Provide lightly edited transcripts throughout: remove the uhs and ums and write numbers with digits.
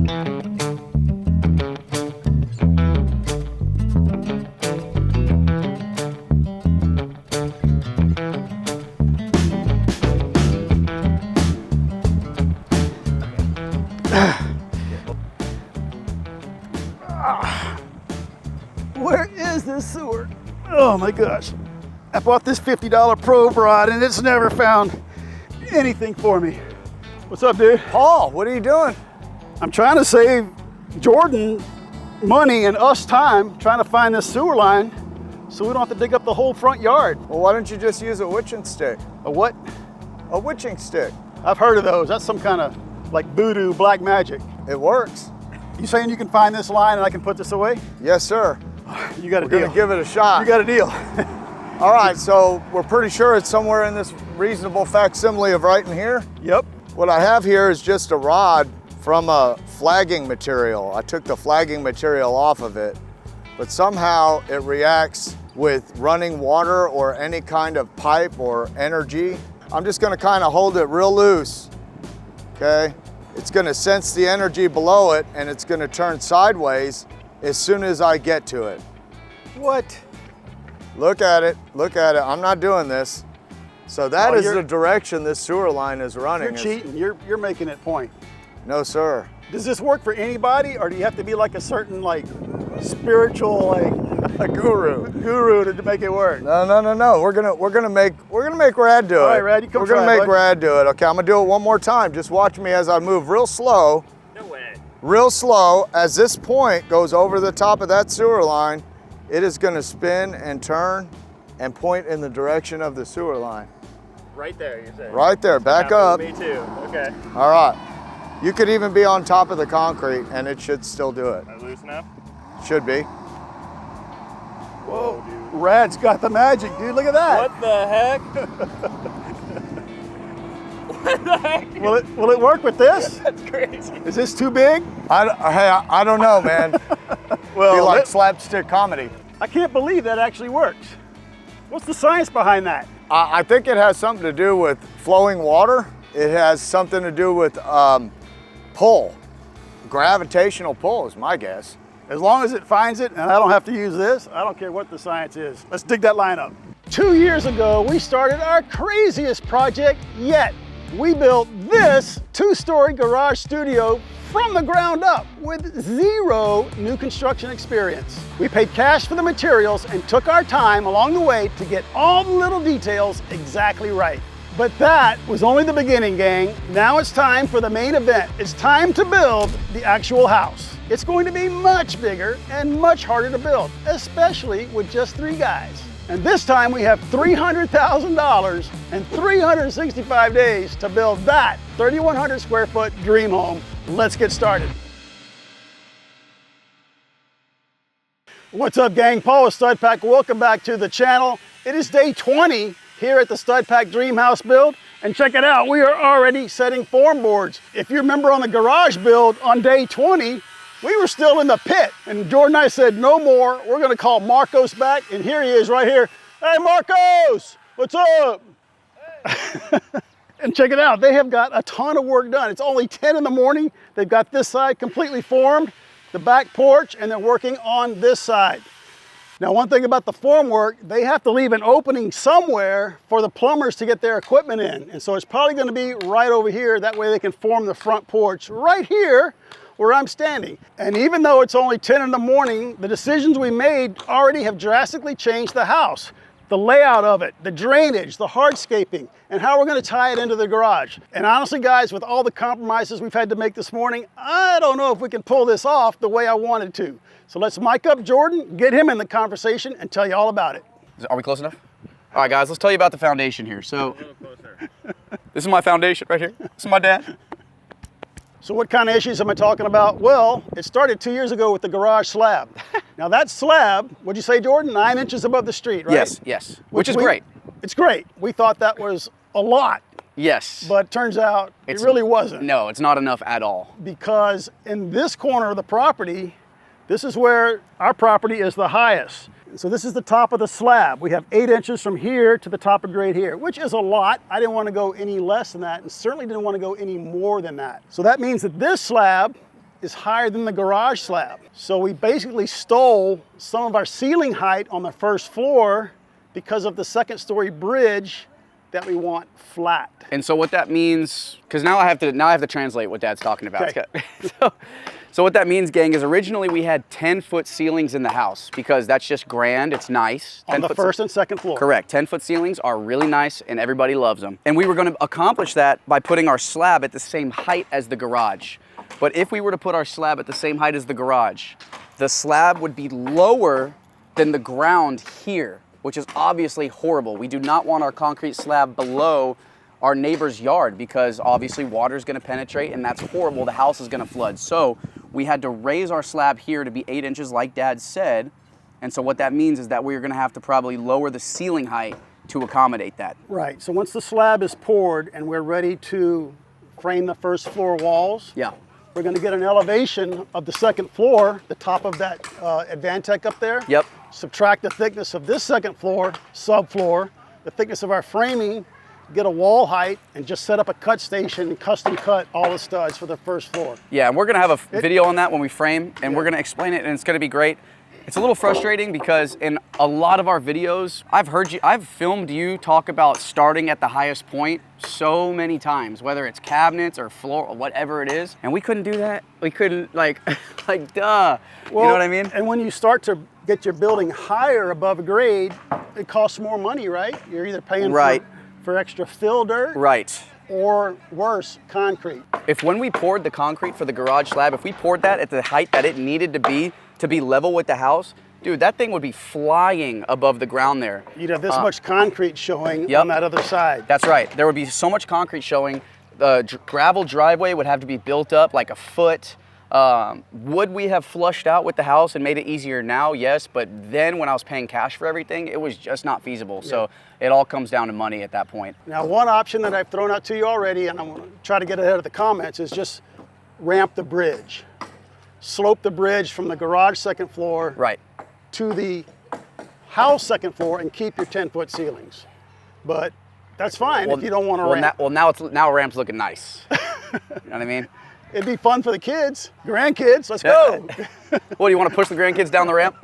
Where is this sewer? Oh my gosh. I bought this $50 probe rod and it's never found anything for me. What's up, dude? Paul, what are you doing? I'm trying to save Jordan money and us time trying to find this sewer line so we don't have to dig up the whole front yard. Well, why don't you just use a witching stick? A what? A witching stick. I've heard of those. That's some kind of like voodoo black magic. It works. You saying you can find this line and I can put this away? Yes, sir. You got a We're deal. gonna give it a shot. You got a deal. All right, so we're pretty sure it's somewhere in this reasonable facsimile of right in here. Yep. What I have here is just a rod from a flagging material. I took the flagging material off of it, but somehow it reacts with running water or any kind of pipe or energy. I'm just gonna kind of hold it real loose, okay? It's gonna sense the energy below it and it's gonna turn sideways as soon as I get to it. What? Look at it, look at it. I'm not doing this. So that is the direction this sewer line is running. You're cheating, you're making it point. No, sir. Does this work for anybody, or do you have to be like a certain like spiritual like A guru. to make it work? No. We're gonna make Rad do it. All right, Rad, you come We're gonna try, make bud. Rad do it. Okay, I'm gonna do it one more time. Just watch me as I move real slow. No way. Real slow. As this point goes over the top of that sewer line, it is gonna spin and turn and point in the direction of the sewer line. Right there, you're saying? Right there, back up. Me too. Okay. All right. You could even be on top of the concrete and it should still do it. Are loose enough? Should be. Whoa, dude. Rad's got the magic, dude. Look at that. What the heck? What the heck? Will it work with this? That's crazy. Is this too big? I don't know, man. Well, Be like slapstick comedy. I can't believe that actually works. What's the science behind that? I think it has something to do with flowing water. It has something to do with pull. Gravitational pull is my guess. As long as it finds it and I don't have to use this, I don't care what the science is. Let's dig that line up. 2 years ago, we started our craziest project yet. We built this 2-story garage studio from the ground up with zero new construction experience. We paid cash for the materials and took our time along the way to get all the little details exactly right. But that was only the beginning, gang. Now it's time for the main event. It's time to build the actual house. It's going to be much bigger and much harder to build, especially with just 3 guys. And this time we have $300,000 and 365 days to build that 3,100 square foot dream home. Let's get started. What's up, gang? Paul with Stud Pack. Welcome back to the channel. It is day 20 here at the Stud Pack Dream House build. And check it out, we are already setting form boards. If you remember on the garage build on day 20, we were still in the pit. And Jordan and I said, no more. We're gonna call Marcos back. And here he is right here. Hey, Marcos, what's up? Hey. And check it out, they have got a ton of work done. It's only 10 in the morning. They've got this side completely formed, the back porch, and they're working on this side. Now, one thing about the formwork, they have to leave an opening somewhere for the plumbers to get their equipment in. And so it's probably gonna be right over here. That way they can form the front porch right here where I'm standing. And even though it's only 10 in the morning, the decisions we made already have drastically changed the house. The layout of it, the drainage, the hardscaping, and how we're gonna tie it into the garage. And honestly, guys, with all the compromises we've had to make this morning, I don't know if we can pull this off the way I wanted to. So let's mic up Jordan, get him in the conversation, and tell you all about it. Are we close enough? All right, guys, let's tell you about the foundation here. So, this is my foundation right here. This is my dad. So what kind of issues am I talking about? Well, it started 2 years ago with the garage slab. Now that slab, what'd you say, Jordan? 9 inches above the street, right? Yes, which is great. It's great. We thought that was a lot. Yes. But turns out it really wasn't. No, it's not enough at all. Because in this corner of the property, this is where our property is the highest. So this is the top of the slab. We have 8 inches from here to the top of grade here, which is a lot. I didn't want to go any less than that and certainly didn't want to go any more than that. So that means that this slab is higher than the garage slab. So we basically stole some of our ceiling height on the first floor because of the second story bridge that we want flat. And so what that means, because now I have to translate what Dad's talking about. Okay. So what that means, gang, is originally we had 10-foot ceilings in the house because that's just grand, it's nice. On the first and second floor. Correct, 10-foot ceilings are really nice and everybody loves them. And we were gonna accomplish that by putting our slab at the same height as the garage. But if we were to put our slab at the same height as the garage, the slab would be lower than the ground here, which is obviously horrible. We do not want our concrete slab below our neighbor's yard because obviously water is gonna penetrate and that's horrible. The house is gonna flood. So we had to raise our slab here to be 8 inches like Dad said. And so what that means is that we're gonna have to probably lower the ceiling height to accommodate that. Right, so once the slab is poured and we're ready to frame the first floor walls, Yeah. we're gonna get an elevation of the second floor, the top of that Advantech up there. Yep. Subtract the thickness of this second floor, subfloor, the thickness of our framing, get a wall height, and just set up a cut station and custom cut all the studs for the first floor. Yeah, and we're gonna have a video on that when we frame, and we're gonna explain it, and it's gonna be great. It's a little frustrating because in a lot of our videos, I've filmed you talk about starting at the highest point so many times, whether it's cabinets or floor or whatever it is, and we couldn't do that. We couldn't, like duh. Well, you know what I mean? And when you start to get your building higher above grade, it costs more money, right? You're either paying Right. for extra fill dirt, Right. or worse, concrete. If when we poured the concrete for the garage slab, if we poured that at the height that it needed to be level with the house, dude, that thing would be flying above the ground there. You'd have this much concrete showing Yep. on that other side. That's right. There would be so much concrete showing. The gravel driveway would have to be built up like a foot. Would we have flushed out with the house and made it easier now? Yes, but then when I was paying cash for everything, it was just not feasible. So it all comes down to money at that point. Now, one option that I've thrown out to you already, and I'm gonna try to get ahead of the comments, is just ramp the bridge. Slope the bridge from the garage second floor Right. to the house second floor and keep your 10-foot ceilings. But that's fine if you don't want to ramp. Now a ramp's looking nice. You know what I mean? It'd be fun for the kids, grandkids. Let's go. What, do you want to push the grandkids down the ramp?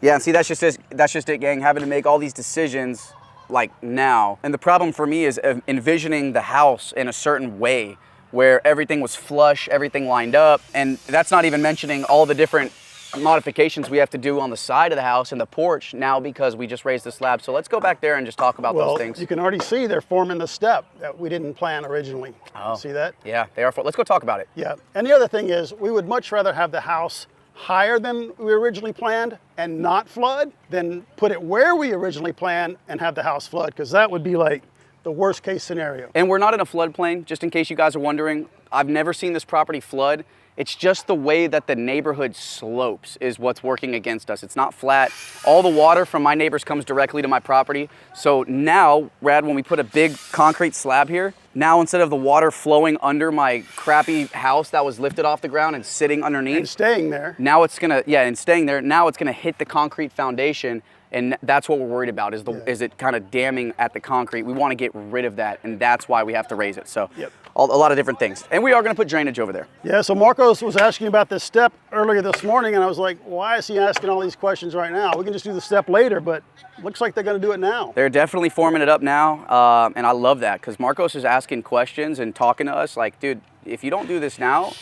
Yeah, and see, that's just it, gang, having to make all these decisions like now. And the problem for me is envisioning the house in a certain way where everything was flush, everything lined up, and that's not even mentioning all the different modifications we have to do on the side of the house and the porch now because we just raised the slab. So let's go back there and just talk about those things. You can already see they're forming the step that we didn't plan originally. Oh. See that? Yeah, they are. Let's go talk about it. Yeah, and the other thing is we would much rather have the house higher than we originally planned and not flood than put it where we originally planned and have the house flood, because that would be like the worst case scenario. And we're not in a floodplain, just in case you guys are wondering. I've never seen this property flood. It's just the way that the neighborhood slopes is what's working against us. It's not flat. All the water from my neighbors comes directly to my property. So now, Rad, when we put a big concrete slab here, now instead of the water flowing under my crappy house that was lifted off the ground and sitting underneath, And staying there. now it's gonna, and staying there, now it's gonna hit the concrete foundation, and that's what we're worried about, is it kind of damming at the concrete. We wanna get rid of that, and that's why we have to raise it. So a lot of different things. And we are gonna put drainage over there. Yeah, so Marcos was asking about this step earlier this morning, and I was like, why is he asking all these questions right now? We can just do the step later, but looks like they're gonna do it now. They're definitely forming it up now, and I love that, because Marcos is asking questions and talking to us like, dude, if you don't do this now,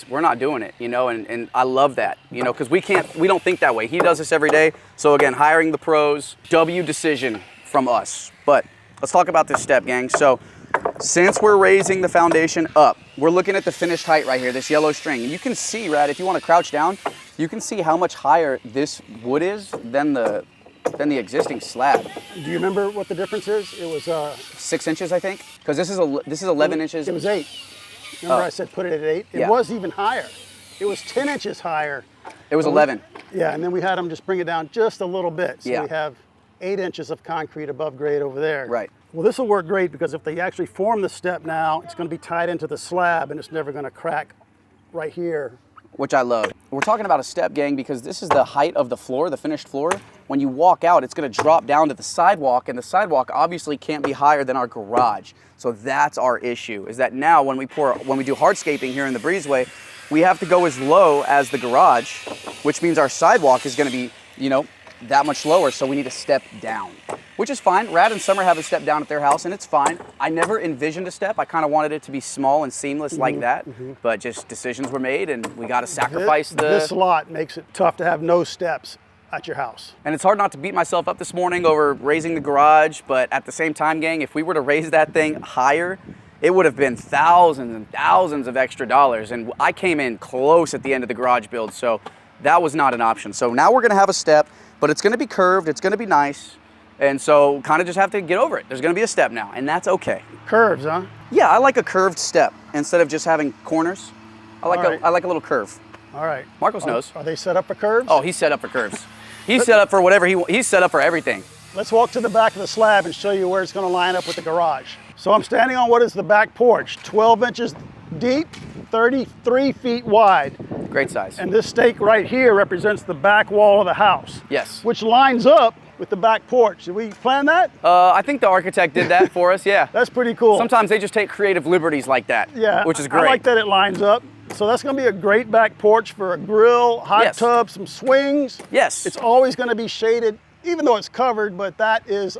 we're not doing it, and I love that, because we don't think that way. He does this every day. So again, hiring the pros, W decision from us. But let's talk about this step, gang. So since we're raising the foundation up, we're looking at the finished height right here, this yellow string. And you can see, Rad, if you want to crouch down, you can see how much higher this wood is than the existing slab. Do you remember what the difference is? It was 6 inches, I think, because this is 11 inches. It was 8. Remember I said put it at 8? It was even higher. It was 10 inches higher. It was 11. Yeah, and then we had them just bring it down just a little bit. So we have 8 inches of concrete above grade over there. Right. Well, this will work great because if they actually form the step now, it's going to be tied into the slab and it's never going to crack right here. Which I love. We're talking about a step, gang, because this is the height of the floor, the finished floor. When you walk out, it's going to drop down to the sidewalk, and the sidewalk obviously can't be higher than our garage. So that's our issue, is that now when we do hardscaping here in the breezeway, we have to go as low as the garage, which means our sidewalk is gonna be, you know, that much lower, so we need to step down, which is fine. Rad and Summer have a step down at their house, and it's fine. I never envisioned a step. I kind of wanted it to be small and seamless like that, but just decisions were made, and we got to sacrifice This lot makes it tough to have no steps at your house. And it's hard not to beat myself up this morning over raising the garage, but at the same time, gang, if we were to raise that thing higher, it would have been thousands and thousands of extra dollars, and I came in close at the end of the garage build, so that was not an option. So now we're gonna have a step, but it's gonna be curved, it's gonna be nice, and so kind of just have to get over it. There's gonna be a step now, and that's okay. Curves, huh? Yeah, I like a curved step instead of just having corners. I like, All right. I like a little curve. All right. Marcos knows. Are they set up for curves? Oh, he's set up for curves. He's set up for whatever he's set up for everything. Let's walk to the back of the slab and show you where it's gonna line up with the garage. So I'm standing on what is the back porch, 12 inches deep, 33 feet wide. Great size. And this stake right here represents the back wall of the house. Yes. Which lines up with the back porch. Did we plan that? I think the architect did that for us, yeah. That's pretty cool. Sometimes they just take creative liberties like that, Yeah, which is great. I like that it lines up. So that's gonna be a great back porch for a grill, hot Yes. tub, some swings. Yes. It's always gonna be shaded, even though it's covered, but that is,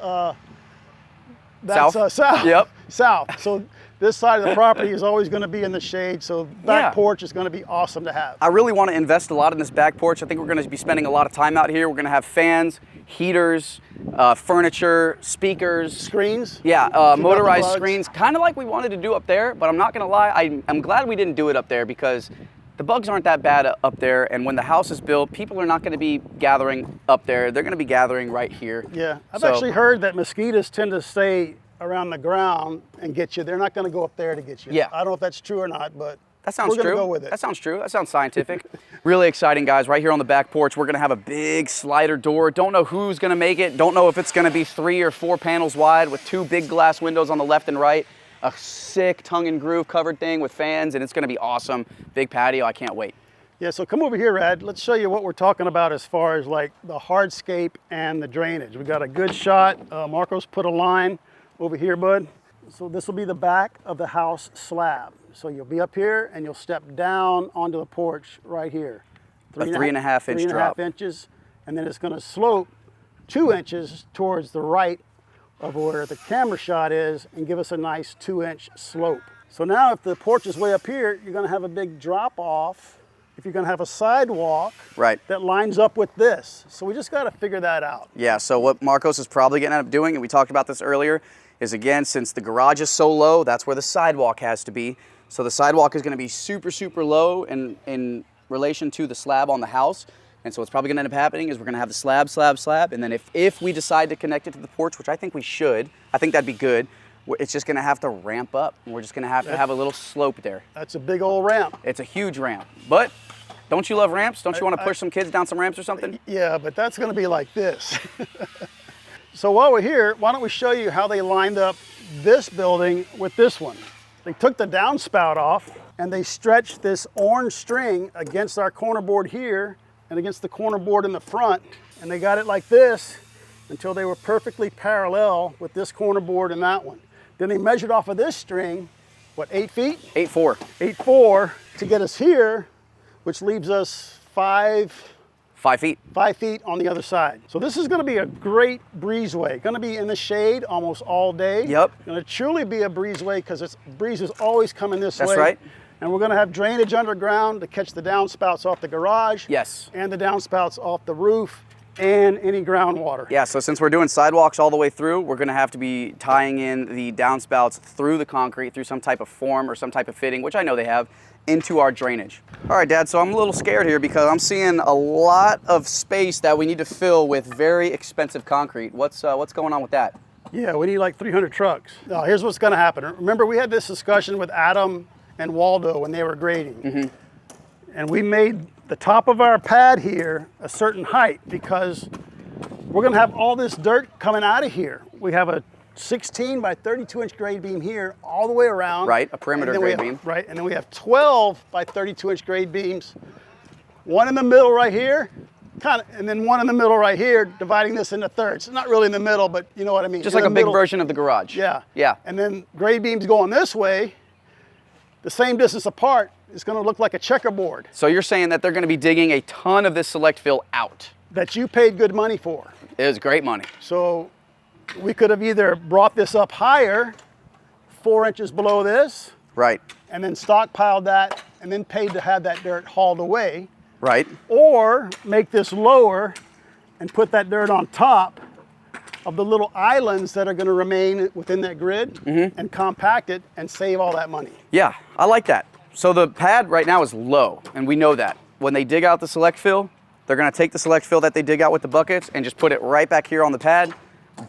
that's South? south. Yep. South. So this side of the property is always gonna be in the shade, so back Yeah. porch is gonna be awesome to have. I really want to invest a lot in this back porch. I think we're going to be spending a lot of time out here. We're going to have fans, heaters, furniture, speakers. Screens? Yeah, Keep out the motorized bugs. screens, kind of like we wanted to do up there, but I'm not going to lie, I'm glad we didn't do it up there because the bugs aren't that bad up there, and when the house is built, people are not going to be gathering up there. They're going to be gathering right here. Yeah, I've So- actually heard that mosquitoes tend to stay around the ground and get you. They're not gonna go up there to get you. Yeah. I don't know if that's true or not, but That sounds we're true. gonna go with it. That sounds true. That sounds scientific. Really exciting, guys. Right here on the back porch, we're gonna have a big slider door. Don't know who's gonna make it. Don't know if it's gonna be 3 or 4 panels wide with 2 big glass windows on the left and right. A sick tongue and groove covered thing with fans, and it's gonna be awesome. Big patio. I can't wait. Yeah, so come over here, Ed. Let's show you what we're talking about as far as like the hardscape and the drainage. We got a good shot. Marcos put a line over here, bud. So this will be the back of the house slab. So you'll be up here and you'll step down onto the porch right here. A 3.5 inch drop. 3.5 inches, and then it's gonna slope 2 inches towards the right of where the camera shot is and give us a nice 2-inch slope. So now if the porch is way up here, you're gonna have a big drop off. If you're gonna have a sidewalk Right. that lines up with this. So we just gotta figure that out. Yeah, so what Marcos is probably gonna end up doing, and we talked about this earlier, is again, since the garage is so low, that's where the sidewalk has to be. So the sidewalk is gonna be super, super low in relation to the slab on the house. And so what's probably gonna end up happening is we're gonna have the slab, and then if we decide to connect it to the porch, which I think we should, I think that'd be good, it's just gonna have to ramp up. And we're just gonna have to have a little slope there. That's a big old ramp. It's a huge ramp. But don't you love ramps? Don't you wanna push some kids down some ramps or something? Yeah, but that's gonna be like this. So while we're here, why don't we show you how they lined up this building with this one. They took the downspout off and they stretched this orange string against our corner board here and against the corner board in the front. And they got it like this until they were perfectly parallel with this corner board and that one. Then they measured off of this string, what, 8 feet? 8'4". 8'4" to get us here, which leaves us 5 feet. 5 feet on the other side. So this is gonna be a great breezeway. Gonna be in the shade almost all day. Yep. Gonna truly be a breezeway because breeze is always coming this way. That's right. And we're gonna have drainage underground to catch the downspouts off the garage. Yes. And the downspouts off the roof and any groundwater. Yeah, so since we're doing sidewalks all the way through, we're gonna have to be tying in the downspouts through the concrete, through some type of form or some type of fitting, which I know they have, into our drainage. All right, Dad, so I'm a little scared here because I'm seeing a lot of space that we need to fill with very expensive concrete. What's going on with that? Yeah, we need like 300 trucks. Now, here's what's gonna happen. Remember, we had this discussion with Adam and Waldo when they were grading. Mm-hmm. And we made the top of our pad here a certain height because we're gonna have all this dirt coming out of here. We have a 16 by 32 inch grade beam here all the way around. Right, a perimeter And then grade beam. Right, and then we have 12 by 32 inch grade beams. One in the middle right here, and then one in the middle right here, dividing this into thirds. Not really in the middle, but you know what I mean. Just In like a the big middle. version of the garage. Yeah. Yeah. And then grade beams going this way, the same distance apart, It's gonna look like a checkerboard So you're saying that they're gonna be digging a ton of this select fill out. that you paid good money for. It was great money. So we could have either brought this up higher, 4 inches below this, Right, and then stockpiled that and then paid to have that dirt hauled away, right. or make this lower and put that dirt on top of the little islands that are going to remain within that grid and compact it and save all that money. Yeah, I like that. So the pad right now is low, and we know that. When they dig out the select fill, they're gonna take the select fill that they dig out with the buckets and just put it right back here on the pad,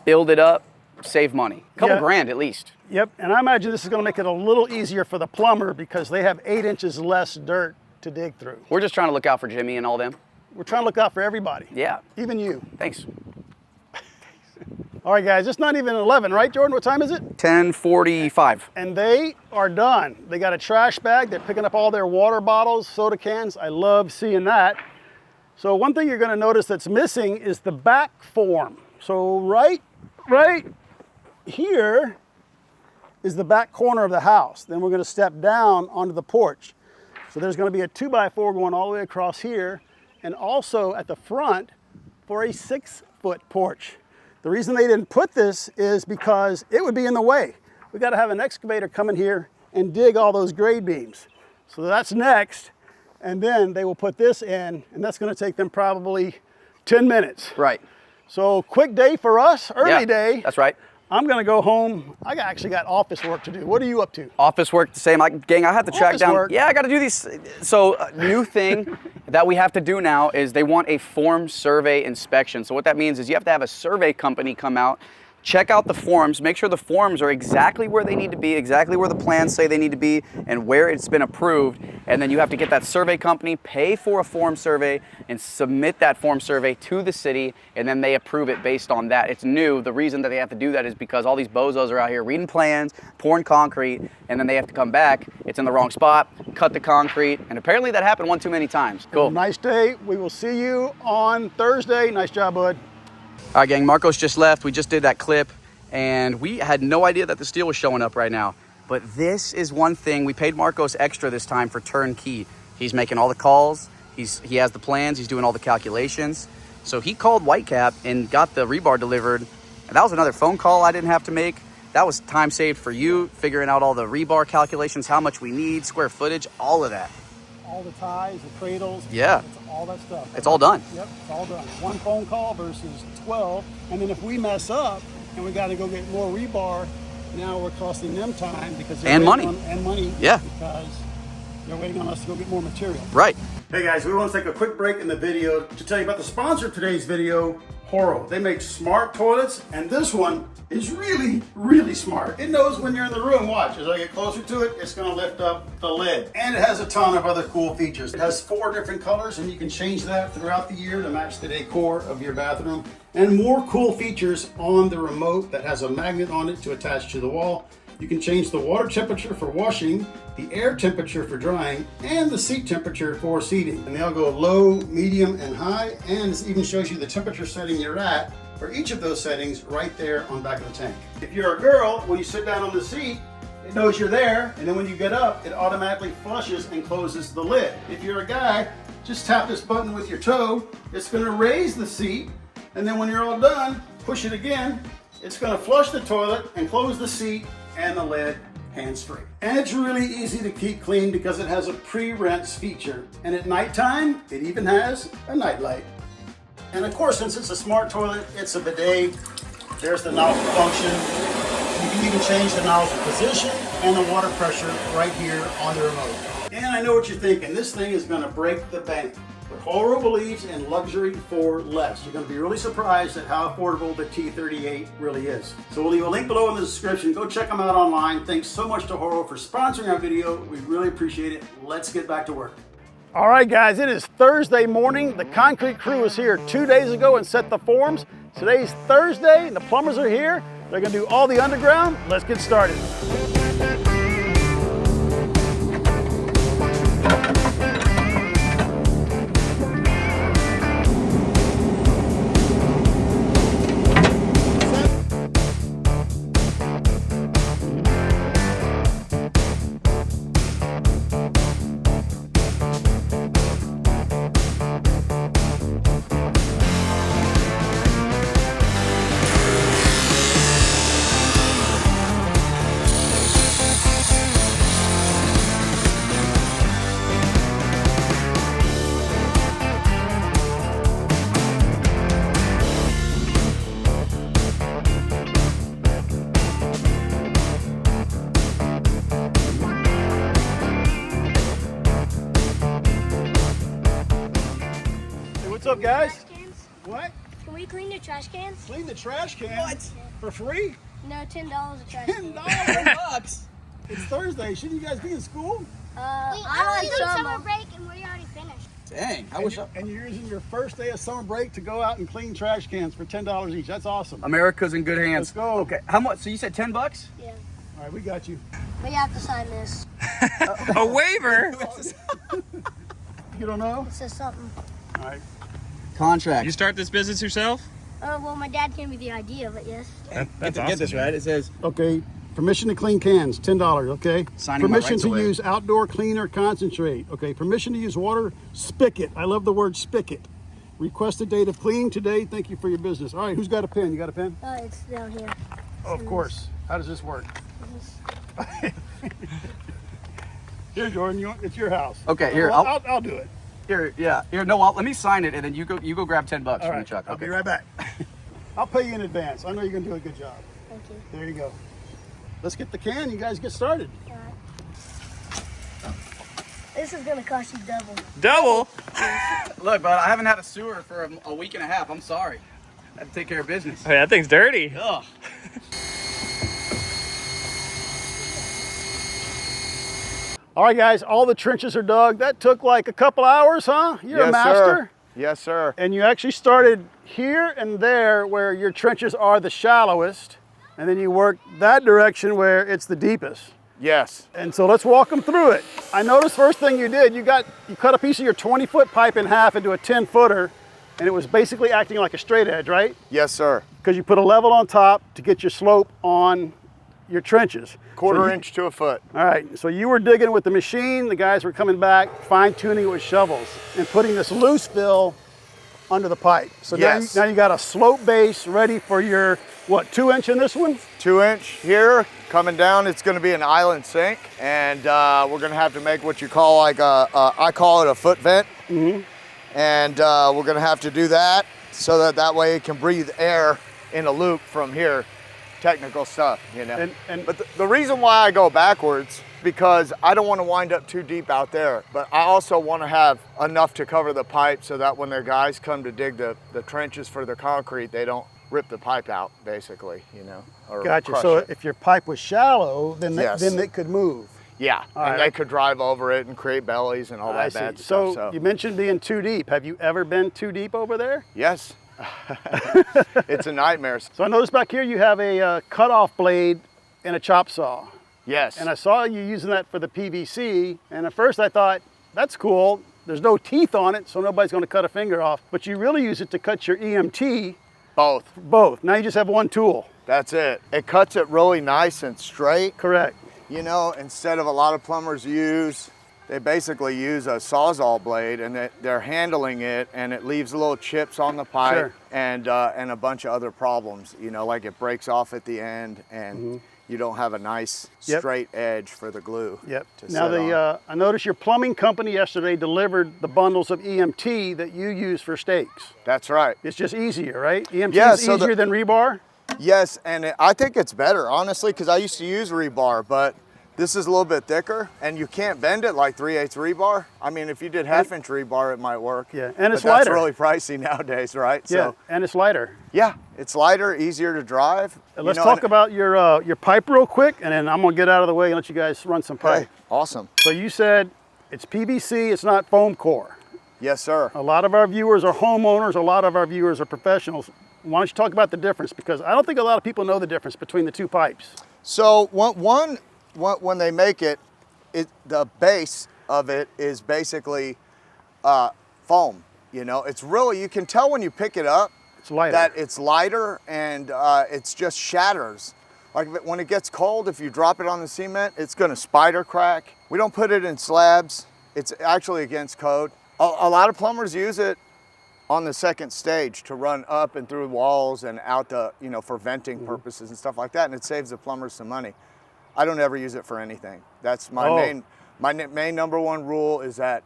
build it up, save money. A couple Yeah. grand at least. Yep, and I imagine this is going to make it a little easier for the plumber because they have 8 inches less dirt to dig through. We're just trying to look out for Jimmy and all them. We're trying to look out for everybody, Yeah, even you. thanks. All right, guys, it's not even 11, right, Jordan? What time is it? 10:45. And they are done. They got a trash bag. They're picking up all their water bottles, soda cans. I love seeing that. So one thing you're going to notice that's missing is the back form. So right here is the back corner of the house. Then we're going to step down onto the porch. So there's going to be a 2x4 going all the way across here, and also at the front for a 6-foot porch. The reason they didn't put this is because it would be in the way. We got to have an excavator come in here and dig all those grade beams. So that's next, and then they will put this in, and that's going to take them probably 10 minutes. Right. So quick day for us, early Yeah, day. That's right. I'm going to go home. Actually got office work to do. What are you up to? Office work, the same. Gang, I have to track Office down. work. Yeah, I got to do these. So, new thing that we have to do now is they want a form survey inspection. So, what that means is you have to have a survey company come out, check out the forms, make sure the forms are exactly where they need to be, exactly where the plans say they need to be, and where it's been approved. And then you have to get that survey company, pay for a form survey, and submit that form survey to the city, and then they approve it based on that. It's new. The reason that they have to do that is because all these bozos are out here reading plans, pouring concrete, and then they have to come back. It's in the wrong spot, cut the concrete, and apparently that happened one too many times. Cool. Nice day. We will see you on Thursday. Nice job, bud. All right, gang, Marcos just left. We just did that clip, and we had no idea that the steel was showing up right now. But this is one thing. We paid Marcos extra this time for turnkey. He's making all the calls. He has the plans. He's doing all the calculations. So he called Whitecap and got the rebar delivered. And that was another phone call I didn't have to make. That was time saved for you, figuring out all the rebar calculations, how much we need, square footage, all of that. All the ties, the cradles. Yeah. It's all that stuff. It's all done. Yep, it's all done. One phone call versus 12. And then if we mess up and we got to go get more rebar, now we're costing them time because they're And waiting money. and money. Yeah. Because they're waiting on us to go get more material. Right. Hey guys, we want to take a quick break in the video to tell you about the sponsor of today's video, Horo. They make smart toilets, and this one is really, really smart. It knows when you're in the room. Watch, as I get closer to it, it's gonna lift up the lid. And it has a ton of other cool features. It has 4 different colors, and you can change that throughout the year to match the decor of your bathroom. And more cool features on the remote that has a magnet on it to attach to the wall. You can change the water temperature for washing, the air temperature for drying, and the seat temperature for seating. And they'll go low, medium, and high, and it even shows you the temperature setting you're at for each of those settings right there on the back of the tank. If you're a girl, when you sit down on the seat, it knows you're there, and then when you get up, it automatically flushes and closes the lid. If you're a guy, just tap this button with your toe, it's gonna raise the seat, and then when you're all done, push it again, it's gonna flush the toilet and close the seat and the lid hands-free. And it's really easy to keep clean because it has a pre-rinse feature. And at nighttime, it even has a night light. And of course, since it's a smart toilet, it's a bidet. There's the nozzle function. You can even change the nozzle position and the water pressure right here on the remote. And I know what you're thinking, this thing is gonna break the bank. But Horo believes in luxury for less. You're going to be really surprised at how affordable the T38 really is. So we'll leave a link below in the description. Go check them out online. Thanks so much to Horo for sponsoring our video. We really appreciate it. Let's get back to work. All right, guys, it is Thursday morning. The concrete crew was here 2 days ago and set the forms. Today's Thursday, and the plumbers are here. They're going to do all the underground. Let's get started. what's up, guys? Trash cans? What? Can we clean the trash cans? Clean the trash can? What? For free? No, $10 a trash can. $10? It's Thursday. Shouldn't you guys be in school? I'm on summer break and we already finished. Dang, And you're using your first day of summer break to go out and clean trash cans for $10 each. That's awesome. America's in good hands. Let's go. Okay, how much? So you said $10? Yeah. All right, we got you. We have to sign this. A waiver? You don't know? It says something. All right. Contract. You start this business yourself? Well, my dad gave me the idea, but yes. That's Get this right. It says Okay. Permission to clean cans, $10, okay? Signing my Permission rights to away. use outdoor cleaner concentrate. Okay, permission to use water spigot. I love the word spigot. Request a date of cleaning today. Thank you for your business. All right, who's got a pen? You got a pen? It's down here. Oh, of course. How does this work? Here, Jordan, it's your house. Okay, here, Well, I'll do it. Here, yeah. Here, no, let me sign it, and then you go grab $10 All from right, the truck. I'll Okay. be right back. I'll pay you in advance. I know you're gonna do a good job. Thank you. There you go. Let's get the can. You guys get started. All right. This is gonna cost you double. Double? Look, but I haven't had a sewer for a week and a half. I'm sorry. I had to take care of business. Hey, that thing's dirty. Ugh. All right, guys. All the trenches are dug. That took like a couple hours, huh? You're a master. Sir. Yes, sir. And you actually started here and there where your trenches are the shallowest, and then you work that direction where it's the deepest. Yes. And so let's walk them through it. I noticed first thing you did, you cut a piece of your 20-foot pipe in half into a 10-footer, and it was basically acting like a straight edge, right? Yes, sir. Because you put a level on top to get your slope on your trenches. Quarter inch to a foot. All right, so you were digging with the machine, the guys were coming back, fine-tuning it with shovels, and putting this loose fill under the pipe. So Yes. now you got a slope base ready for your, what, 2-inch in this one? 2-inch here. Coming down, it's going to be an island sink, and we're going to have to make what you call like I call it a foot vent. And we're going to have to do that so that way it can breathe air in a loop from here. Technical stuff, you know. But the reason why I go backwards, because I don't want to wind up too deep out there, but I also want to have enough to cover the pipe so that when their guys come to dig the trenches for the concrete, they don't rip the pipe out, basically, you know. Or Gotcha. crush So it. if your pipe was shallow, then Yes. then it could move. Yeah, All and right. they could drive over it and create bellies and all I that see. bad So, stuff. So you mentioned being too deep. Have you ever been too deep over there? yes, it's a nightmare. So I noticed back here you have a cutoff blade and a chop saw. Yes. And I saw you using that for the PVC. And at first I thought, that's cool. There's no teeth on it, so nobody's going to cut a finger off. But you really use it to cut your EMT, both. Now you just have one tool. That's it. It cuts it really nice and straight. Correct. You know, instead of a lot of plumbers they basically use a Sawzall blade, and they're handling it, and it leaves little chips on the pipe. Sure. And a bunch of other problems. You know, like it breaks off at the end, and you don't have a nice straight edge for the glue. Yep. To Now sit on. I noticed your plumbing company yesterday delivered the bundles of EMT that you use for stakes. That's right. It's just easier, right? EMT Yeah, is easier than rebar? Yes, and I think it's better, honestly, because I used to use rebar, but this is a little bit thicker, and you can't bend it like 3/8 rebar. I mean, if you did 1/2-inch rebar, it might work. Yeah, and it's but that's lighter. really pricey nowadays, right? Yeah, So, and it's lighter. yeah, it's lighter, easier to drive. Let's talk about your pipe real quick, and then I'm gonna get out of the way and let you guys run some pipe. Okay, awesome. So you said it's PVC, it's not foam core. Yes, sir. A lot of our viewers are homeowners, a lot of our viewers are professionals. Why don't you talk about the difference? Because I don't think a lot of people know the difference between the two pipes. So when they make it, the base of it is basically foam. You know, it's really, you can tell when you pick it up It's lighter. that it's lighter, and it's just shatters. Like when it gets cold, if you drop it on the cement, it's gonna spider crack. We don't put it in slabs. It's actually against code. A lot of plumbers use it on the second stage to run up and through walls and out for venting purposes and stuff like that, and it saves the plumbers some money. I don't ever use it for anything. That's my main number one rule, is that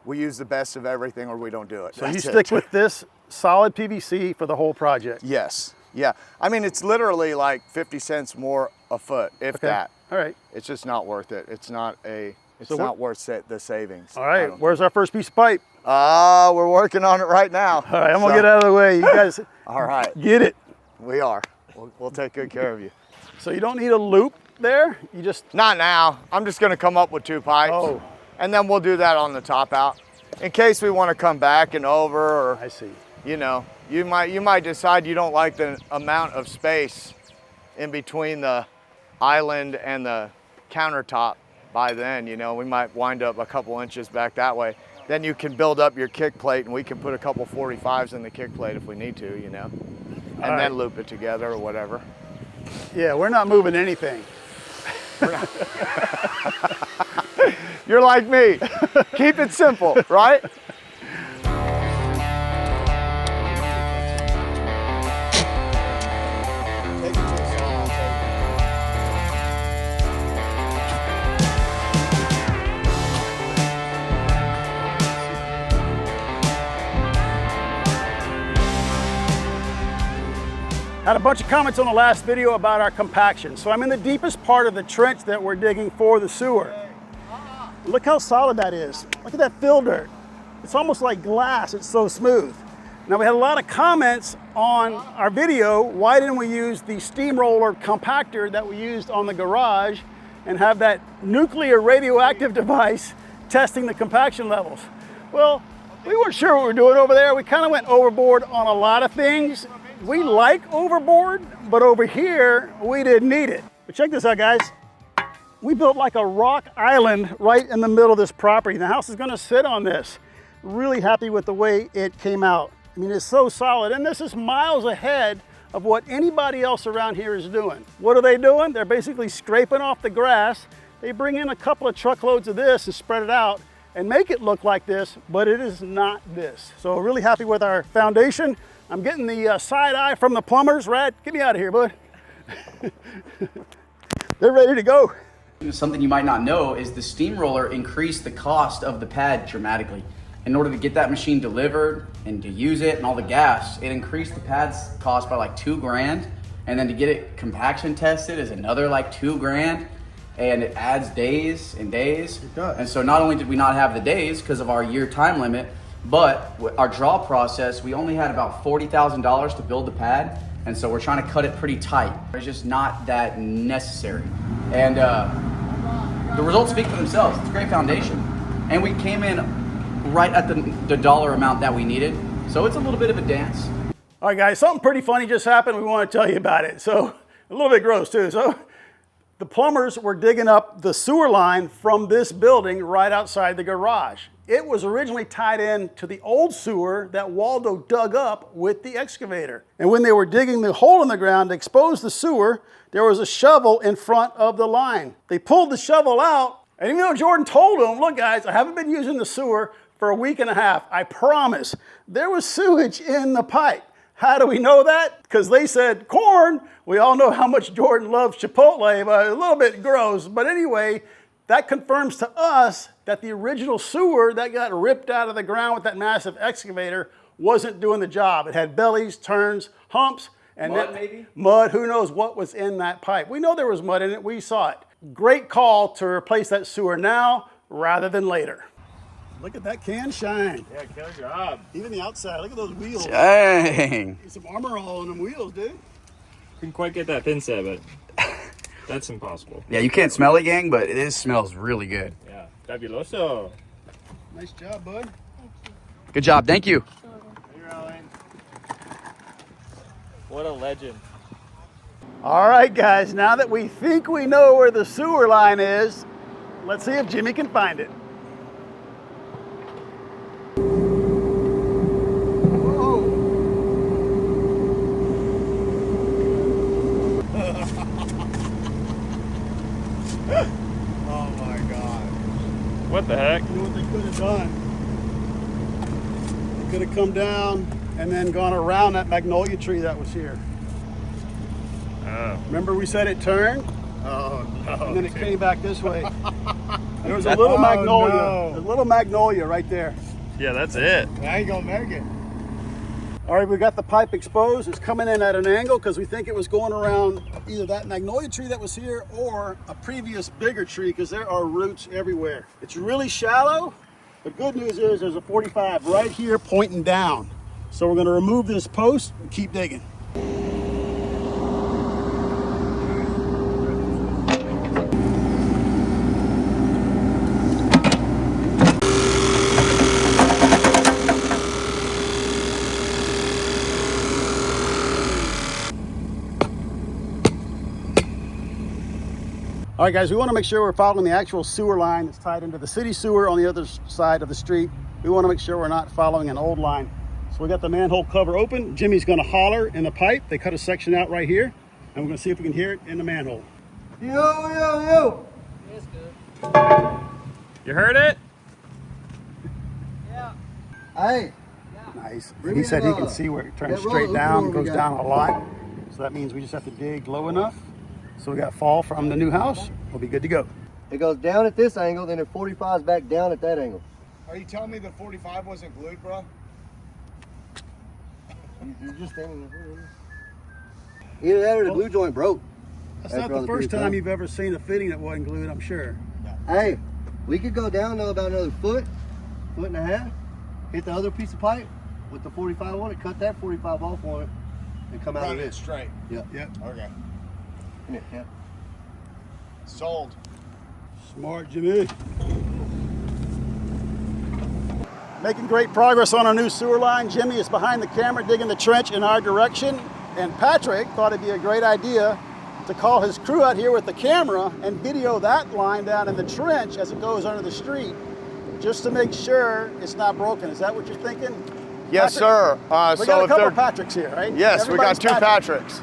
we use the best of everything or we don't do it. So you That's stick it. with this solid PVC for the whole project. Yes, yeah. I mean, it's literally like 50 cents more a foot, if that. All right. It's just not worth it. It's not worth the savings. All right, where's our first piece of pipe? We're working on it right now. All right, I'm gonna get out of the way. You guys All right, get it. we are. We'll take good care of you. So you don't need a loop there? You just, Not now. I'm just gonna come up with 2 pipes. Oh. And then we'll do that on the top out. In case we want to come back and over, or I see. you know, you might decide you don't like the amount of space in between the island and the countertop by then, you know, we might wind up a couple inches back that way. Then you can build up your kick plate and we can put a couple 45s in the kick plate if we need to, you know, and then loop it together or whatever. Yeah, we're not moving anything. You're like me. Keep it simple, right? Had a bunch of comments on the last video about our compaction. So I'm in the deepest part of the trench that we're digging for the sewer. Look how solid that is. Look at that fill dirt. It's almost like glass, it's so smooth. Now we had a lot of comments on our video, why didn't we use the steamroller compactor that we used on the garage and have that nuclear radioactive device testing the compaction levels? Well, we weren't sure what we were doing over there. We kind of went overboard on a lot of things. We like overboard, but over here, we didn't need it. But check this out, guys. We built like a rock island right in the middle of this property. The house is gonna sit on this. Really happy with the way it came out. I mean, it's so solid, and this is miles ahead of what anybody else around here is doing. What are they doing? They're basically scraping off the grass. They bring in a couple of truckloads of this and spread it out and make it look like this, but it is not this. So really happy with our foundation. I'm getting the side eye from the plumbers. Rad, get me out of here, bud. They're ready to go. Something you might not know is the steamroller increased the cost of the pad dramatically. In order to get that machine delivered and to use it and all the gas, it increased the pad's cost by like $2,000. And then to get it compaction tested is another like $2,000. And it adds days and days. It does. And so not only did we not have the days because of our year time limit, but our draw process, we only had about $40,000 to build the pad. And so we're trying to cut it pretty tight. It's just not that necessary. And the results speak for themselves. It's a great foundation. And we came in right at the dollar amount that we needed. So it's a little bit of a dance. All right, guys, something pretty funny just happened. We want to tell you about it. So a little bit gross too. So the plumbers were digging up the sewer line from this building right outside the garage. It was originally tied in to the old sewer that Waldo dug up with the excavator. And when they were digging the hole in the ground to expose the sewer, there was a shovel in front of the line. They pulled the shovel out, and even though Jordan told them, look guys, I haven't been using the sewer for a week and a half, I promise, there was sewage in the pipe. How do we know that? Because they said corn. We all know how much Jordan loves Chipotle, but a little bit gross. But anyway, that confirms to us that the original sewer that got ripped out of the ground with that massive excavator wasn't doing the job. It had bellies, turns, humps, and Mud, maybe? Mud, who knows what was in that pipe. We know there was mud in it, we saw it. Great call to replace that sewer now rather than later. Look at that can shine. Yeah, killer job. Even the outside, look at those wheels. Dang. There's some armor all on them wheels, dude. Couldn't quite get that pin set, but that's impossible. Yeah, you can't smell it, gang, but it smells really good. Yeah, fabuloso. Nice job, bud. Good job, thank you. Hey, Ryan. What a legend. All right, guys, now that we think we know where the sewer line is, let's see if Jimmy can find it. Oh my God. What the heck? You know what they could have done? They could have come down and then gone around that magnolia tree that was here. Oh. Remember we said it turned? Oh no. And then it came back this way. There was a little magnolia. no. A little magnolia right there. Yeah, that's it. I ain't gonna make it. All right, we got the pipe exposed. It's coming in at an angle because we think it was going around either that magnolia tree that was here or a previous bigger tree because there are roots everywhere. It's really shallow, The good news is there's a 45 right here pointing down. So we're gonna remove this post and keep digging. All right, guys, we want to make sure we're following the actual sewer line that's tied into the city sewer on the other side of the street. We want to make sure we're not following an old line. So we got the manhole cover open. Jimmy's going to holler in the pipe. They cut a section out right here, and we're going to see if we can hear it in the manhole. Yo, yo, yo. It's good. You heard it? Yeah. Hey. Nice. He said he can see where it turns straight down and goes down a lot. So that means we just have to dig low enough. So we got fall from the new house. We'll be good to go. It goes down at this angle, then it 45's back down at that angle. Are you telling me the 45 wasn't glued, bro? You're just standing there. Either that or the glue joint broke. That's not the first time you've ever seen a fitting that wasn't glued, I'm sure. Hey, we could go down though about another foot and a half, hit the other piece of pipe with the 45 on it, cut that 45 off on it, and come out of it straight. Yep. Okay. Yeah. Sold. Smart, Jimmy. Making great progress on our new sewer line. Jimmy is behind the camera digging the trench in our direction. And Patrick thought it'd be a great idea to call his crew out here with the camera and video that line down in the trench as it goes under the street, just to make sure it's not broken. Is that what you're thinking? Yes, Patrick? sir. We got a couple Patricks here, right? Yes, Everybody's we got two Patricks.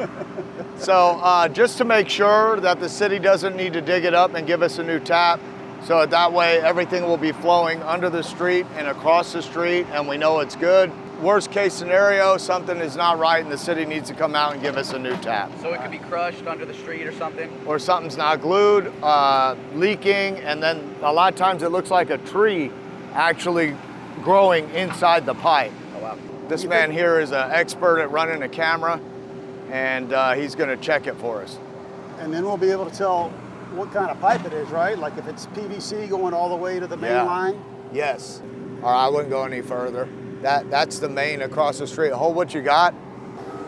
So just to make sure that the city doesn't need to dig it up and give us a new tap, so that way everything will be flowing under the street and across the street, and we know it's good. Worst case scenario, something is not right and the city needs to come out and give us a new tap. So it could be crushed under the street or something? Or something's not glued, leaking, and then a lot of times it looks like a tree actually growing inside the pipe. Oh, wow. This man here is an expert at running a camera, and he's going to check it for us. And then we'll be able to tell what kind of pipe it is, right? Like if it's PVC going all the way to the main line? Yes. Or I wouldn't go any further. That's the main across the street. Hold what you got.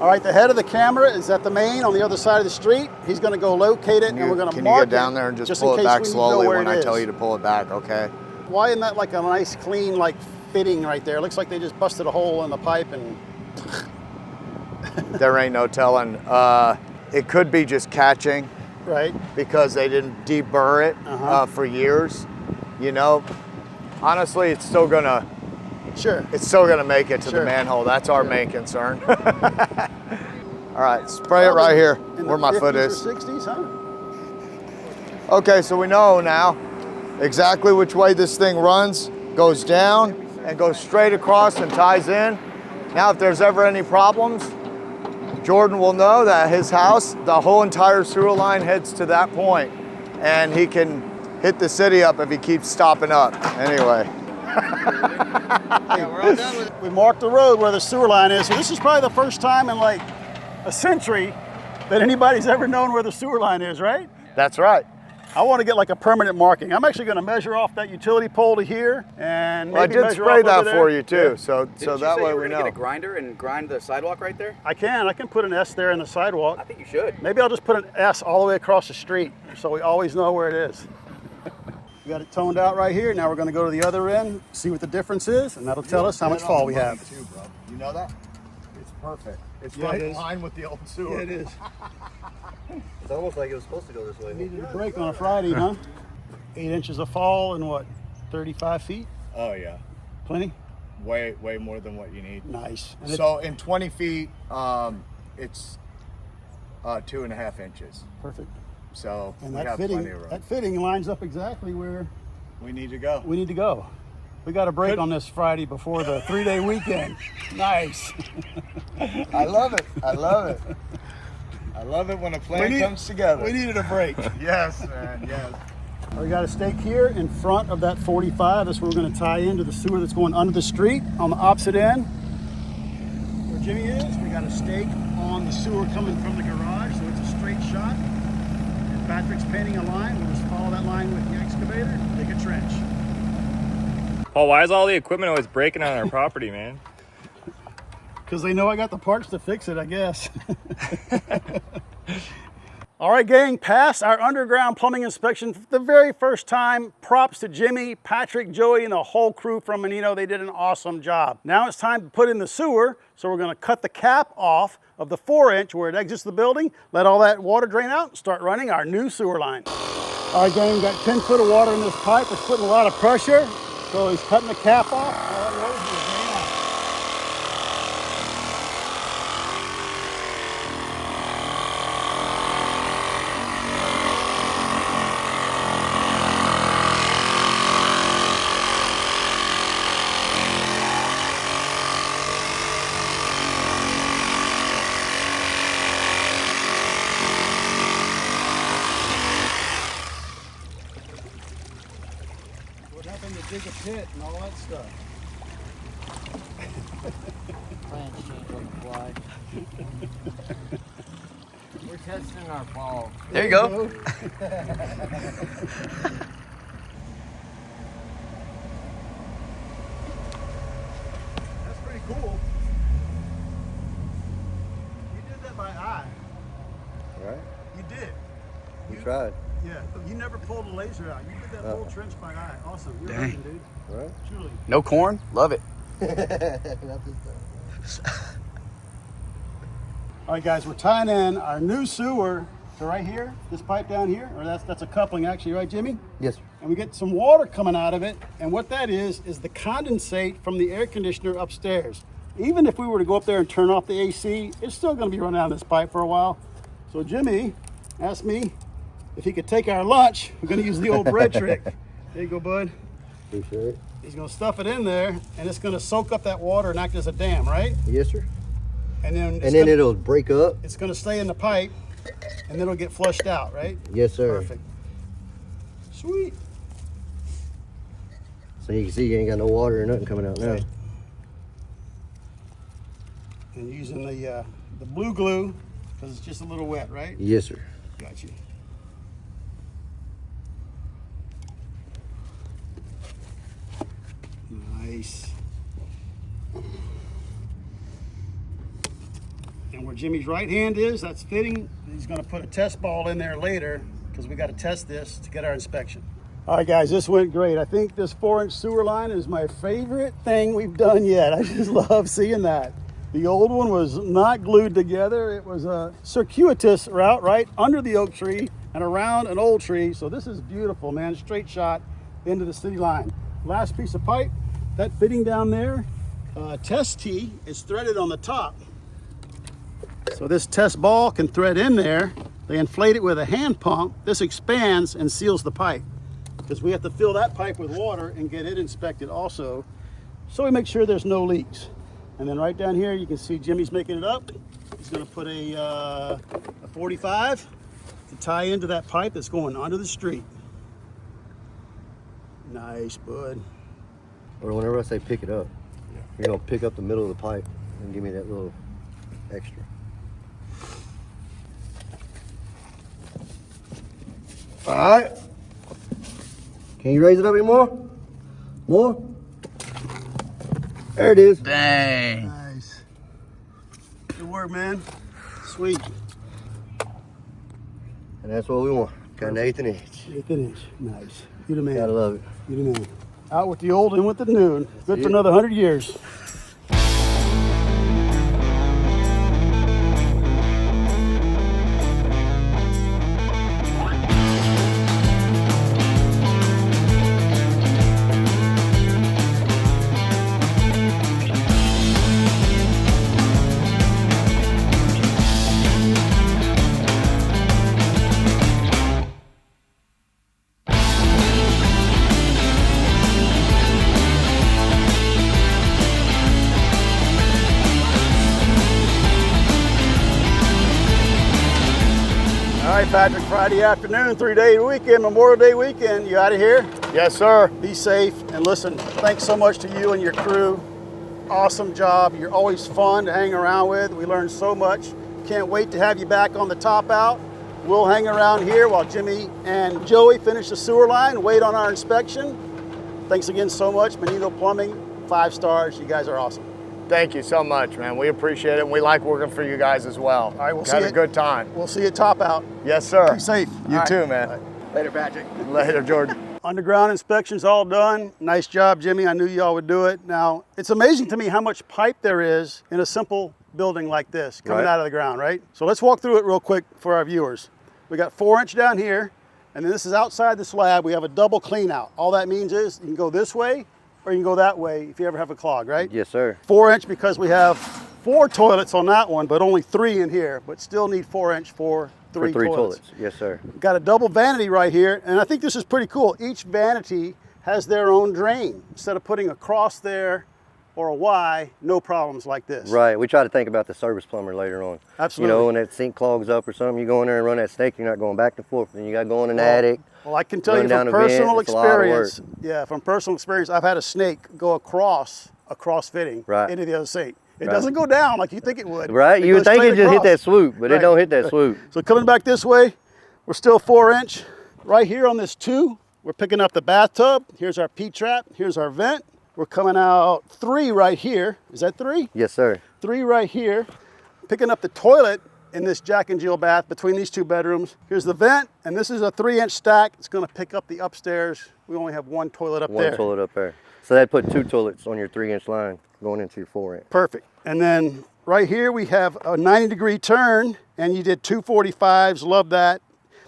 All right, the head of the camera is at the main on the other side of the street. He's going to go locate it, and we're going to mark it. Can you get down there and just pull it back slowly when I tell you to pull it back, okay? Why isn't that like a nice, clean, like fitting right there? It looks like they just busted a hole in the pipe and... There ain't no telling. It could be just catching. Right. Because they didn't deburr it for years. You know, honestly, it's still gonna... Sure. It's still gonna make it to the manhole. That's our main concern. All right, spray it right here where my foot is. 60s, huh? Okay, so we know now exactly which way this thing runs, goes down, and goes straight across and ties in. Now, if there's ever any problems, Jordan will know that his house, the whole entire sewer line heads to that point, and he can hit the city up if he keeps stopping up. Anyway. Hey, we're all done with it. We marked the road where the sewer line is, so this is probably the first time in like a century that anybody's ever known where the sewer line is, right? That's right. I want to get like a permanent marking. I'm actually going to measure off that utility pole to here, and maybe I did spray that for you too, so that way we know. Get a grinder and grind the sidewalk right there? I can put an S there in the sidewalk. I think you should. Maybe I'll just put an S all the way across the street, so we always know where it is. We got it toned out right here. Now we're going to go to the other end, see what the difference is, and that'll tell us how much fall we have. Too, bro. You know that? It's perfect. It's Yeah, right it in is. line with the old sewer. Yeah, it is. It's almost like it was supposed to go this way. Needed a break on a Friday, huh? 8 inches of fall and what, 35 feet? Oh yeah. Plenty? Way more than what you need. Nice. And So in 20 feet, it's 2.5 inches. perfect. So And we that have fitting, plenty of room. that fitting lines up exactly where We need to go. we need to go. We got a break on this Friday before the 3-day weekend. Nice. I love it. I love it. I love it when a plan comes together. We needed a break. Yes, man. Yes. We got a stake here in front of that 45. That's where we're going to tie into the sewer that's going under the street on the opposite end. Where Jimmy is, we got a stake on the sewer coming from the garage, so it's a straight shot. And Patrick's painting a line. We'll just follow that line with the excavator, dig a trench. Paul, why is all the equipment always breaking on our property, man? Because they know I got the parts to fix it, I guess. All right, gang, passed our underground plumbing inspection for the very first time. Props to Jimmy, Patrick, Joey, and the whole crew from Menino. They did an awesome job. Now it's time to put in the sewer. So we're gonna cut the cap off of the 4-inch where it exits the building, let all that water drain out, and start running our new sewer line. All right, gang, got 10 foot of water in this pipe. It's putting a lot of pressure. So he's cutting the cap off. All that water's gonna drain out. What happened to dig a pit and all that stuff? Plans change on the fly. We're testing our ball. There you go. That's pretty cool. You did that by eye. Right? You did. We tried. Yeah, you never pulled a laser out. You did that whole trench by eye. Awesome. You're Dang. amazing, dude. Right? Truly. No corn? Love it. Not this time. All right, guys, we're tying in our new sewer to right here, this pipe down here, or that's a coupling actually, right, Jimmy? Yes, sir. And we get some water coming out of it, and what that is the condensate from the air conditioner upstairs. Even if we were to go up there and turn off the AC, it's still gonna be running down this pipe for a while. So Jimmy asked me if he could take our lunch. We're gonna use the old bread trick. There you go, bud. Appreciate it. He's gonna stuff it in there, and it's gonna soak up that water and act as a dam, right? Yes, sir. And then It'll break up. it's gonna stay in the pipe, and then it'll get flushed out, right? Yes, sir. Perfect. Sweet. So you can see you ain't got no water or nothing coming out now. And using the blue glue because it's just a little wet, right? Yes, sir. Got you. Nice. And where Jimmy's right hand is, that's fitting. He's going to put a test ball in there later because we got to test this to get our inspection. All right, guys, this went great. I think this 4-inch sewer line is my favorite thing we've done yet. I just love seeing that. The old one was not glued together. It was a circuitous route right under the oak tree and around an old tree. So this is beautiful, man. Straight shot into the city line. Last piece of pipe, that fitting down there, test tee is threaded on the top. So this test ball can thread in there. They inflate it with a hand pump. This expands and seals the pipe because we have to fill that pipe with water and get it inspected also. So we make sure there's no leaks. And then right down here, you can see Jimmy's making it up. He's gonna put a 45 to tie into that pipe that's going under the street. Nice, bud. Or whenever I say pick it up, you're gonna pick up the middle of the pipe and give me that little extra. All right. Can you raise it up any more? More? There it is. Dang. Nice. Good work, man. Sweet. And that's what we want. Got an 1/8 inch. 1/8 inch. Nice. You the man. Gotta love it. You the man. Out with the old and with the new. Good for it. another 100 years. All right, Patrick, Friday afternoon, 3-day weekend, Memorial Day weekend. You out of here? Yes, sir. Be safe. And listen, thanks so much to you and your crew. Awesome job. You're always fun to hang around with. We learned so much. Can't wait to have you back on the top out. We'll hang around here while Jimmy and Joey finish the sewer line, wait on our inspection. Thanks again so much. Manito Plumbing, 5 stars. You guys are awesome. Thank you so much, man. We appreciate it, and we like working for you guys as well. All right, we'll see Had you. a good time. We'll see you top out. Yes, sir. Be safe. You All too, right. man. Later, Patrick. Later, Jordan. Underground inspection's all done. Nice job, Jimmy. I knew y'all would do it. Now, it's amazing to me how much pipe there is in a simple building like this coming out of the ground, right? So let's walk through it real quick for our viewers. We got 4-inch down here, and then this is outside the slab. We have a double clean out. All that means is you can go this way or you can go that way if you ever have a clog, right? Yes, sir. 4-inch because we have 4 toilets on that one, but only 3 in here, but still need 4-inch for three toilets. Yes, sir. Got a double vanity right here, and I think this is pretty cool. Each vanity has their own drain. Instead of putting a cross there or a Y, no problems like this. Right. We try to think about the service plumber later on. Absolutely. You know, when that sink clogs up or something, you go in there and run that snake, you're not going back and forth. Then you got to go in an attic. Well, I can tell you run down from a vent. personal It's a lot of work. experience. Yeah, from personal experience, I've had a snake go across a cross fitting into the other sink. It doesn't go down like you think it would. Right. You would think it just hit that swoop, but it don't hit that swoop. So coming back this way, we're still 4-inch. Right here on this 2, we're picking up the bathtub. Here's our P-trap. Here's our vent. We're coming out 3 right here. Is that 3? Yes, sir. 3 right here. Picking up the toilet in this Jack and Jill bath between these 2 bedrooms. Here's the vent, and this is a 3-inch stack. It's gonna pick up the upstairs. We only have 1 toilet up there. 1 toilet up there. So that put 2 toilets on your 3-inch line going into your 4-inch. Perfect. And then right here we have a 90-degree turn, and you did 245s. Love that.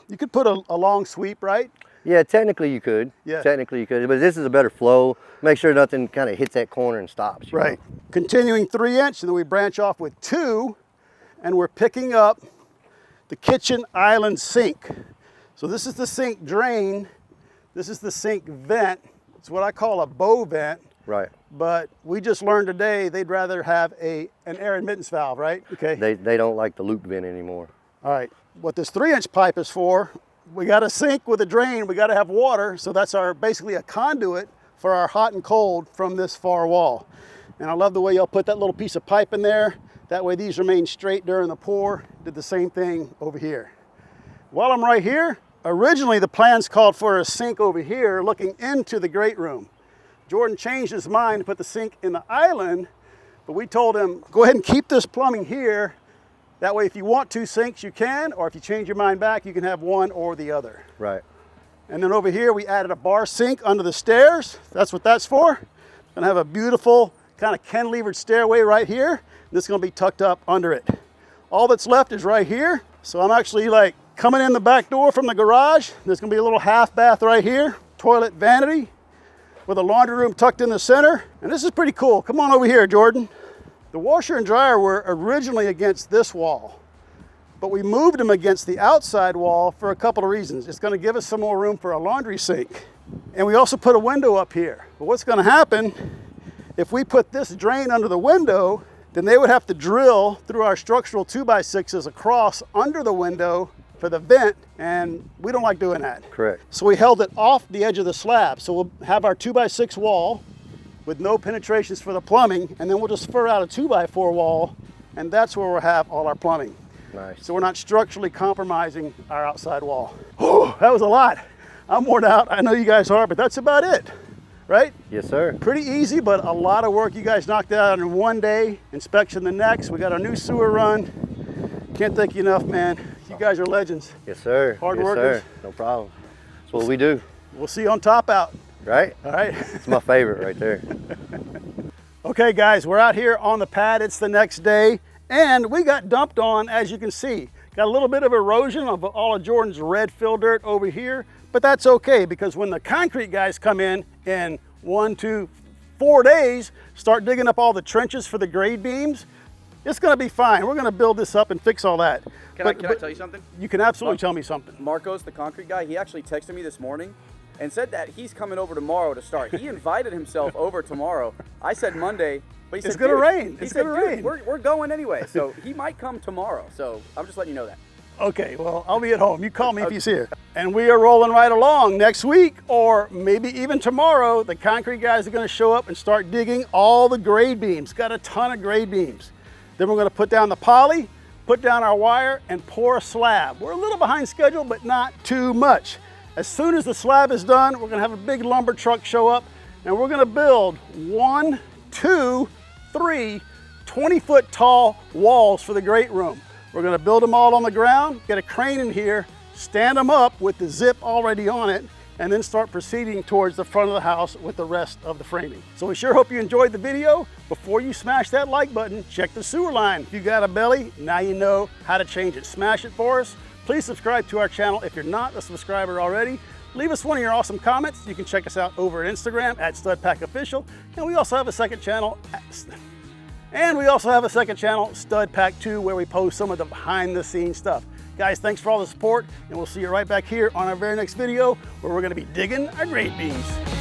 You could put a long sweep, right? Yeah, technically you could. Yeah. Technically you could, but this is a better flow. Make sure nothing kind of hits that corner and stops. you Right. know? Continuing 3-inch, and then we branch off with 2, and we're picking up the kitchen island sink. So this is the sink drain. This is the sink vent. It's what I call a bow vent. Right. But we just learned today they'd rather have an air admittance valve, right? Okay. They don't like the loop vent anymore. All right. What this 3-inch pipe is for, we got a sink with a drain. We got to have water. So that's basically a conduit for our hot and cold from this far wall. And I love the way y'all put that little piece of pipe in there. That way these remain straight during the pour. Did the same thing over here. While I'm right here, originally the plans called for a sink over here looking into the great room. Jordan changed his mind to put the sink in the island, but we told him, go ahead and keep this plumbing here. That way if you want 2 sinks, you can, or if you change your mind back, you can have one or the other. Right. And then over here, we added a bar sink under the stairs. That's what that's for. Gonna have a beautiful kind of cantilevered stairway right here. This is gonna be tucked up under it. All that's left is right here. So I'm actually like coming in the back door from the garage. There's gonna be a little half bath right here, toilet vanity with a laundry room tucked in the center. And this is pretty cool. Come on over here, Jordan. The washer and dryer were originally against this wall, but we moved them against the outside wall for a couple of reasons. It's gonna give us some more room for a laundry sink. And we also put a window up here. But what's gonna happen, if we put this drain under the window, then they would have to drill through our structural 2x6s across under the window for the vent, and we don't like doing that. Correct. So we held it off the edge of the slab. So we'll have our 2x6 wall with no penetrations for the plumbing, and then we'll just fur out a 2x4 wall, and that's where we'll have all our plumbing. Nice. So we're not structurally compromising our outside wall. Oh, that was a lot. I'm worn out. I know you guys are, but that's about it, right? Yes, sir. Pretty easy, but a lot of work. You guys knocked it out in 1 day, inspection the next. We got our new sewer run. Can't thank you enough, man. You guys are legends. Yes, sir. Hard yes, workers. Sir. No problem. That's what we do. We'll see you on top out. Right? All right. It's my favorite right there. Okay, guys, we're out here on the pad. It's the next day, and we got dumped on, as you can see. Got a little bit of erosion of all of Jordan's red fill dirt over here, but that's okay because when the concrete guys come in 1 to 4 days, start digging up all the trenches for the grade beams, it's gonna be fine. We're gonna build this up and fix all that. Can I tell you something? You can absolutely tell me something. Marcos, the concrete guy, he actually texted me this morning and said that he's coming over tomorrow to start. He invited himself over tomorrow. I said Monday, but he said, It's gonna rain. He It's said, gonna rain. We're going anyway, so he might come tomorrow. So I'm just letting you know that. Okay, well, I'll be at home. You call me if he's here. And we are rolling right along. Next week, or maybe even tomorrow, the concrete guys are gonna show up and start digging all the grade beams. Got a ton of grade beams. Then we're gonna put down the poly, put down our wire, and pour a slab. We're a little behind schedule, but not too much. As soon as the slab is done, we're gonna have a big lumber truck show up, and we're gonna build 1, 2, 3 20-foot tall walls for the great room. We're gonna build them all on the ground, get a crane in here, stand them up with the zip already on it, and then start proceeding towards the front of the house with the rest of the framing. So we sure hope you enjoyed the video. Before you smash that like button, check the sewer line. If you got a belly, now you know how to change it. Smash it for us. Please subscribe to our channel if you're not a subscriber already. Leave us one of your awesome comments. You can check us out over at Instagram at StudPackOfficial. And we also have a second channel, Stud Pack 2, where we post some of the behind the scenes stuff. Guys, thanks for all the support, and we'll see you right back here on our very next video where we're gonna be digging our grate beams.